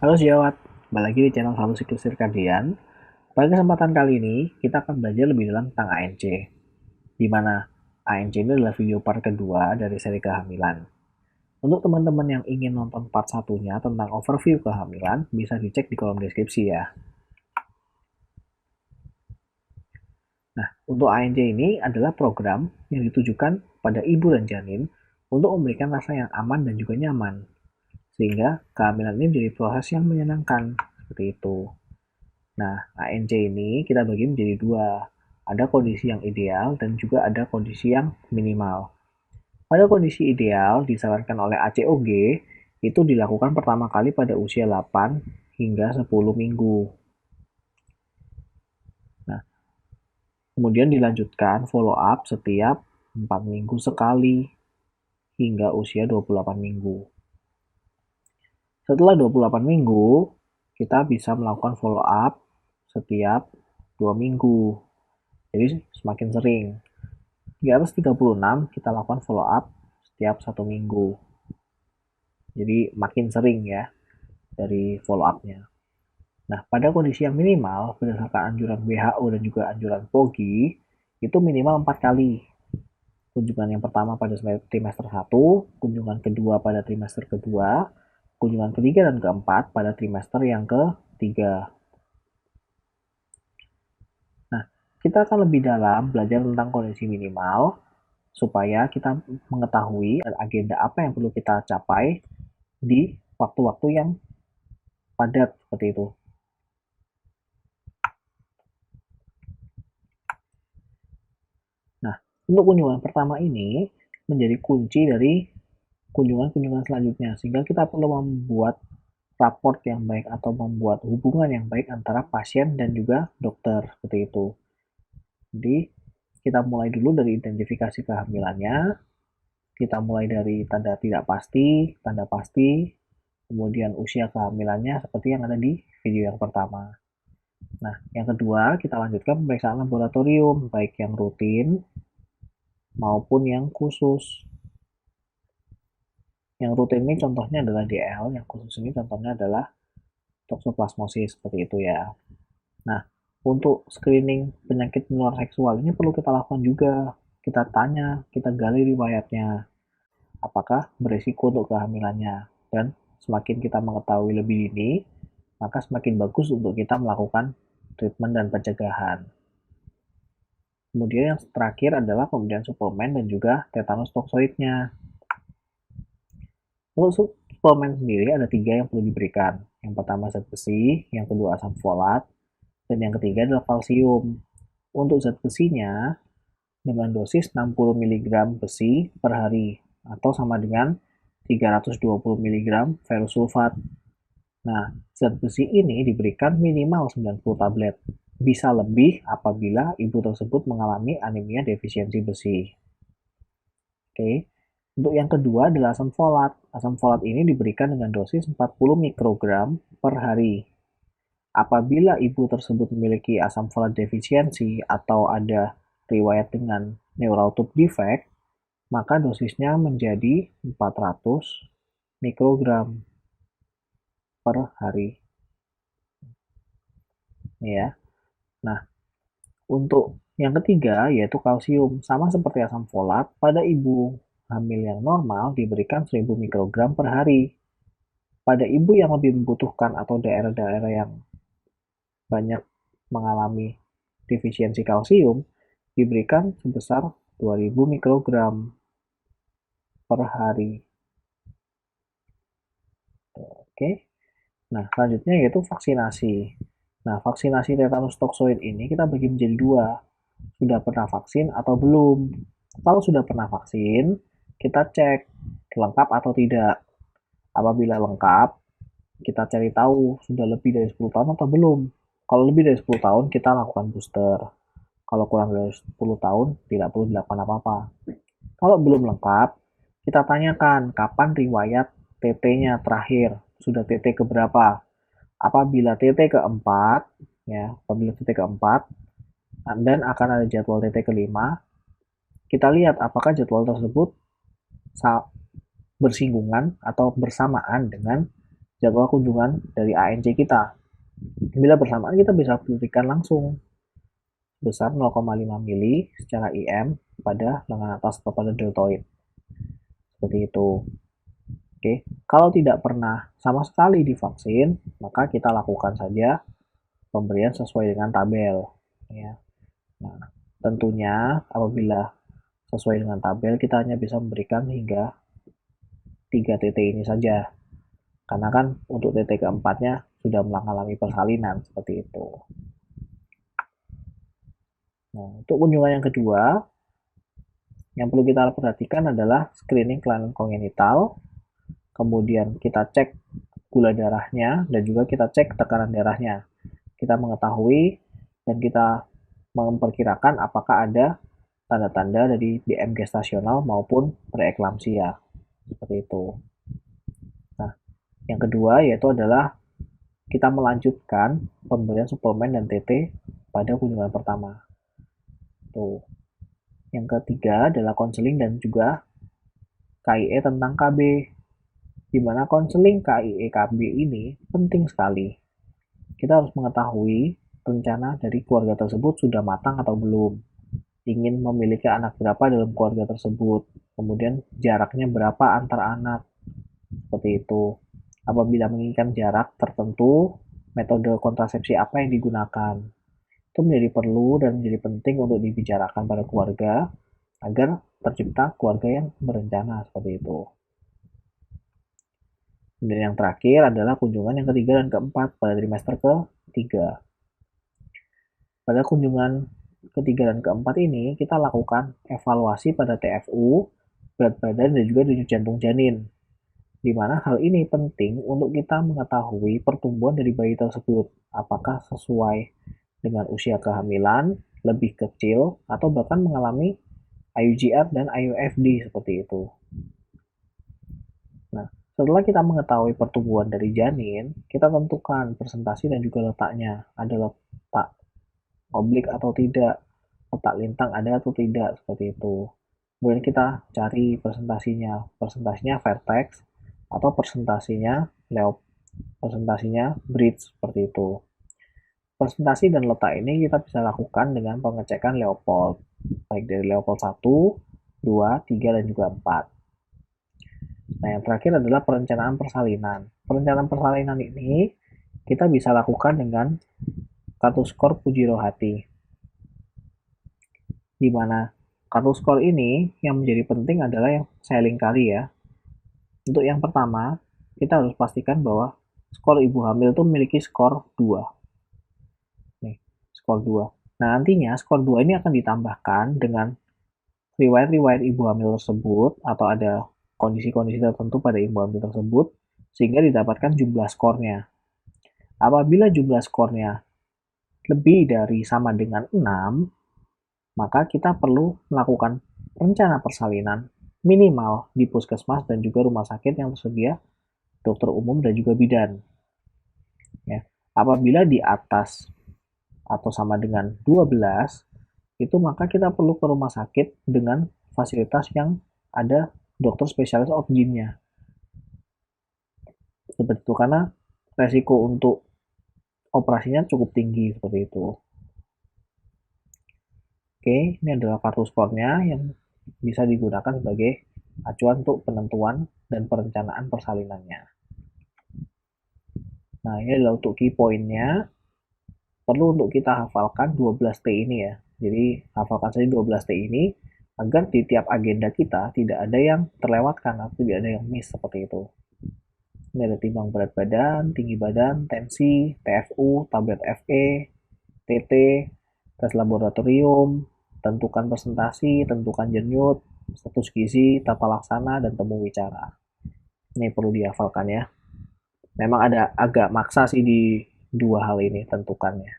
Halo Sejawat, kembali lagi di channel Satu Siklus Sirkadian. Pada kesempatan kali ini, kita akan belajar lebih dalam tentang ANC, di mana ANC ini adalah video part kedua dari seri kehamilan. Untuk teman-teman yang ingin nonton part satunya tentang overview kehamilan, bisa dicek di kolom deskripsi ya. Nah, untuk ANC ini adalah program yang ditujukan pada ibu dan janin untuk memberikan rasa yang aman dan juga nyaman, sehingga kehamilan ini menjadi proses yang menyenangkan, seperti itu. Nah, ANC ini kita bagi menjadi dua. Ada kondisi yang ideal dan juga ada kondisi yang minimal. Pada kondisi ideal, disarankan oleh ACOG, itu dilakukan pertama kali pada usia 8 hingga 10 minggu. Nah, kemudian dilanjutkan follow up setiap 4 minggu sekali hingga usia 28 minggu. Setelah 28 minggu, kita bisa melakukan follow up setiap 2 minggu. Jadi semakin sering. Di atas 36 kita lakukan follow up setiap 1 minggu. Jadi makin sering ya dari follow up-nya. Nah, pada kondisi yang minimal, berdasarkan anjuran WHO dan juga anjuran POGI, itu minimal 4 kali. Kunjungan yang pertama pada trimester 1, kunjungan kedua pada trimester kedua, kunjungan ketiga dan keempat pada trimester yang ketiga. Nah, kita akan lebih dalam belajar tentang kondisi minimal, supaya kita mengetahui agenda apa yang perlu kita capai di waktu-waktu yang padat seperti itu. Nah, untuk kunjungan pertama ini menjadi kunci dari kunjungan-kunjungan selanjutnya, sehingga kita perlu membuat raport yang baik atau membuat hubungan yang baik antara pasien dan juga dokter seperti itu. Jadi kita mulai dulu dari identifikasi kehamilannya, kita mulai dari tanda tidak pasti, tanda pasti, kemudian usia kehamilannya seperti yang ada di video yang pertama. Nah, yang kedua, kita lanjutkan pemeriksaan laboratorium, baik yang rutin maupun yang khusus. Yang rutin ini contohnya adalah DL, yang khusus ini contohnya adalah toksoplasmosis, seperti itu ya. Nah, untuk screening penyakit menular seksual ini perlu kita lakukan juga. Kita tanya, kita gali riwayatnya, apakah berisiko untuk kehamilannya. Dan semakin kita mengetahui lebih dini, maka semakin bagus untuk kita melakukan treatment dan pencegahan. Kemudian yang terakhir adalah pemberian suplemen dan juga tetanus toksoidnya. Untuk suplemen sendiri ada 3 yang perlu diberikan. Yang pertama zat besi, yang kedua asam folat, dan yang ketiga adalah kalsium. Untuk zat besinya dengan dosis 60 mg besi per hari atau sama dengan 320 mg ferrous sulfat. Nah, zat besi ini diberikan minimal 90 tablet. Bisa lebih apabila ibu tersebut mengalami anemia defisiensi besi. Oke. Untuk yang kedua adalah asam folat. Asam folat ini diberikan dengan dosis 40 mikrogram per hari. Apabila ibu tersebut memiliki asam folat defisiensi atau ada riwayat dengan neural tube defect, maka dosisnya menjadi 400 mikrogram per hari. Ini ya. Nah, untuk yang ketiga yaitu kalsium. Sama seperti asam folat, pada ibu hamil yang normal diberikan 1000 mikrogram per hari. Pada ibu yang lebih membutuhkan atau daerah-daerah yang banyak mengalami defisiensi kalsium, diberikan sebesar 2000 mikrogram per hari. Oke. Nah, selanjutnya yaitu vaksinasi. Nah, vaksinasi tetanus toksoid ini kita bagi menjadi dua. Sudah pernah vaksin atau belum? Kalau sudah pernah vaksin, kita cek lengkap atau tidak. Apabila lengkap, kita cari tahu sudah lebih dari 10 tahun atau belum. Kalau lebih dari 10 tahun, kita lakukan booster. Kalau kurang dari 10 tahun, tidak perlu dilakukan apa-apa. Kalau belum lengkap, kita tanyakan kapan riwayat TT-nya terakhir. Sudah TT keberapa? Apabila TT keempat, ya, apabila TT keempat, dan akan ada jadwal TT kelima, kita lihat apakah jadwal tersebut bersinggungan atau bersamaan dengan jadwal kunjungan dari ANC kita. Bila bersamaan kita bisa berikan langsung besar 0,5 mili secara IM pada lengan atas atau pada deltoid. Seperti itu. Oke, kalau tidak pernah sama sekali divaksin, maka kita lakukan saja pemberian sesuai dengan tabel. Ya. Nah, tentunya apabila sesuai dengan tabel, kita hanya bisa memberikan hingga 3 TT ini saja. Karena kan untuk TT keempatnya sudah mengalami persalinan seperti itu. Nah, untuk kunjungan yang kedua, yang perlu kita perhatikan adalah screening kelainan kongenital, kemudian kita cek gula darahnya, dan juga kita cek tekanan darahnya. Kita mengetahui dan kita memperkirakan apakah ada tanda-tanda dari DM gestasional maupun preeklamsia. Seperti itu. Nah, yang kedua yaitu adalah kita melanjutkan pemberian suplemen dan TT pada kunjungan pertama. Tuh. Yang ketiga adalah konseling dan juga KIE tentang KB. Di mana konseling KIE KB ini penting sekali. Kita harus mengetahui rencana dari keluarga tersebut sudah matang atau belum. Ingin memiliki anak berapa dalam keluarga tersebut. Kemudian jaraknya berapa antar anak. Seperti itu. Apabila menginginkan jarak tertentu, metode kontrasepsi apa yang digunakan. Itu menjadi perlu dan menjadi penting untuk dibicarakan pada keluarga agar tercipta keluarga yang berencana seperti itu. Dan yang terakhir adalah kunjungan yang ketiga dan keempat pada trimester ketiga. Pada kunjungan ketiga dan keempat ini, kita lakukan evaluasi pada TFU, berat badan, dan juga denyut jantung janin. Di mana hal ini penting untuk kita mengetahui pertumbuhan dari bayi tersebut, apakah sesuai dengan usia kehamilan, lebih kecil, atau bahkan mengalami IUGR dan IUFD seperti itu. Nah, setelah kita mengetahui pertumbuhan dari janin, kita tentukan presentasi dan juga letaknya. Ada letak oblik atau tidak, letak lintang ada atau tidak, seperti itu. Kemudian kita cari presentasinya vertex atau presentasinya bridge, seperti itu. Presentasi dan letak ini kita bisa lakukan dengan pengecekan Leopold, baik dari Leopold 1, 2, 3, dan juga 4. Nah, yang terakhir adalah perencanaan persalinan. Perencanaan persalinan ini kita bisa lakukan dengan kartu skor Puji Rohati. Di mana kartu skor ini yang menjadi penting adalah yang saya lingkari ya. Untuk yang pertama, kita harus pastikan bahwa skor ibu hamil itu memiliki skor 2. Nih, skor 2. Nah, nantinya skor 2 ini akan ditambahkan dengan riwayat-riwayat ibu hamil tersebut atau ada kondisi-kondisi tertentu pada ibu hamil tersebut sehingga didapatkan jumlah skornya. Apabila jumlah skornya lebih dari sama dengan 6, maka kita perlu melakukan rencana persalinan minimal di puskesmas dan juga rumah sakit yang tersedia dokter umum dan juga bidan. Ya. Apabila di atas atau sama dengan 12, itu maka kita perlu ke rumah sakit dengan fasilitas yang ada dokter spesialis obgynnya. Seperti itu, karena resiko untuk operasinya cukup tinggi seperti itu. Oke, ini adalah kartu skornya yang bisa digunakan sebagai acuan untuk penentuan dan perencanaan persalinannya. Nah, ini adalah untuk key point-nya. Perlu untuk kita hafalkan 12T ini ya. Jadi, hafalkan saja 12T ini agar di tiap agenda kita tidak ada yang terlewatkan atau tidak ada yang miss seperti itu. Ini ada timbang berat badan, tinggi badan, tensi, TFU, tablet FE, TT, tes laboratorium, tentukan presentasi, tentukan jenyut, status gizi, tata laksana, dan temu bicara. Ini perlu dihafalkan ya. Memang ada agak maksa sih di dua hal ini tentukannya.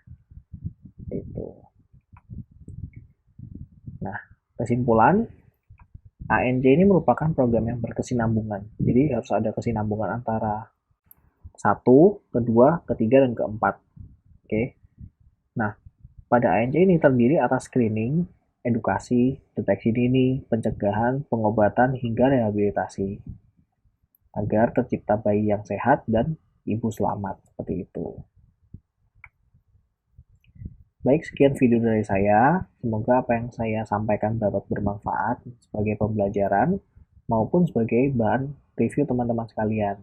Itu. Nah, kesimpulan, ANC ini merupakan program yang berkesinambungan. Jadi harus ada kesinambungan antara satu, kedua, ketiga, dan keempat. Oke. Nah, pada ANC ini terdiri atas screening, edukasi, deteksi dini, pencegahan, pengobatan, hingga rehabilitasi. Agar tercipta bayi yang sehat dan ibu selamat, seperti itu. Baik, sekian video dari saya. Semoga apa yang saya sampaikan dapat bermanfaat sebagai pembelajaran maupun sebagai bahan review teman-teman sekalian.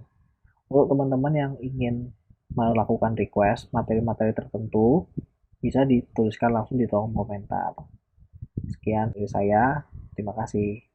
Untuk teman-teman yang ingin melakukan request materi-materi tertentu, bisa dituliskan langsung di kolom komentar. Sekian dari saya, terima kasih.